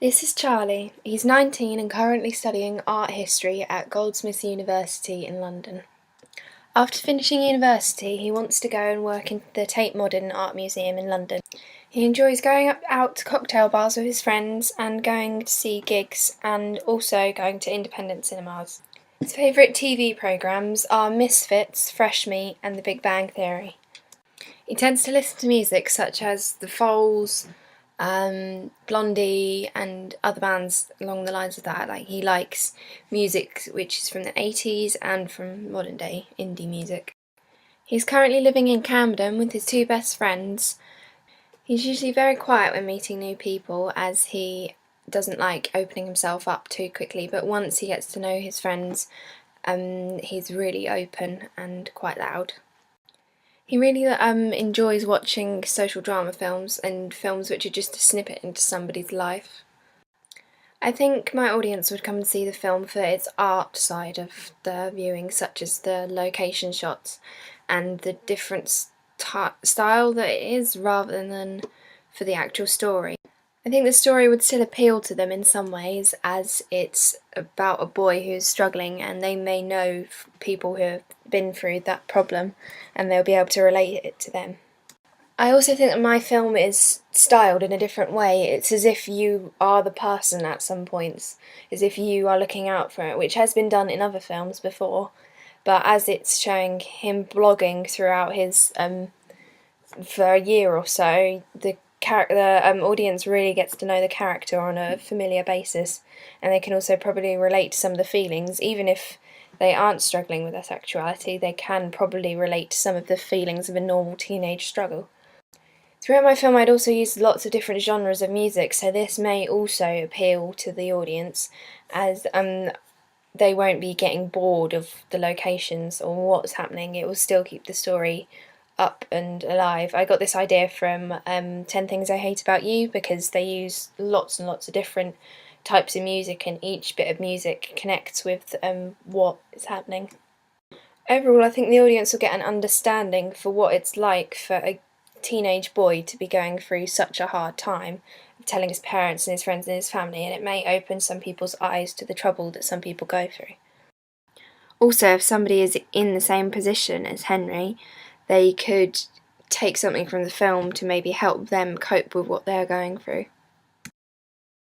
This is Charlie. He's 19 and currently studying art history at Goldsmiths University in London. After finishing university, he wants to go and work in the Tate Modern Art Museum in London. He enjoys going out to cocktail bars with his friends and going to see gigs and also going to independent cinemas. His favourite TV programmes are Misfits, Fresh Meat and The Big Bang Theory. He tends to listen to music such as The Foals, Blondie and other bands along the lines of that. Like, he likes music which is from the 80s and from modern day indie music. He's currently living in Camden with his two best friends. He's usually very quiet when meeting new people as he doesn't like opening himself up too quickly, but once he gets to know his friends, he's really open and quite loud. He really enjoys watching social drama films and films which are just a snippet into somebody's life. I think my audience would come and see the film for its art side of the viewing, such as the location shots and the different style that it is, rather than for the actual story. I think the story would still appeal to them in some ways, as it's about a boy who's struggling and they may know people who have been through that problem and they'll be able to relate it to them. I also think that my film is styled in a different way. It's as if you are the person at some points, as if you are looking out for it, which has been done in other films before, but as it's showing him blogging throughout his for a year or so, the audience really gets to know the character on a familiar basis, and they can also probably relate to some of the feelings. Even if they aren't struggling with their sexuality, they can probably relate to some of the feelings of a normal teenage struggle. Throughout my film I'd also used lots of different genres of music, so this may also appeal to the audience, as they won't be getting bored of the locations or what's happening. It will still keep the story up and alive. I got this idea from 10 Things I Hate About You, because they use lots and lots of different types of music and each bit of music connects with what is happening. Overall, I think the audience will get an understanding for what it's like for a teenage boy to be going through such a hard time, telling his parents and his friends and his family, and it may open some people's eyes to the trouble that some people go through. Also, if somebody is in the same position as Henry, they could take something from the film to maybe help them cope with what they're going through.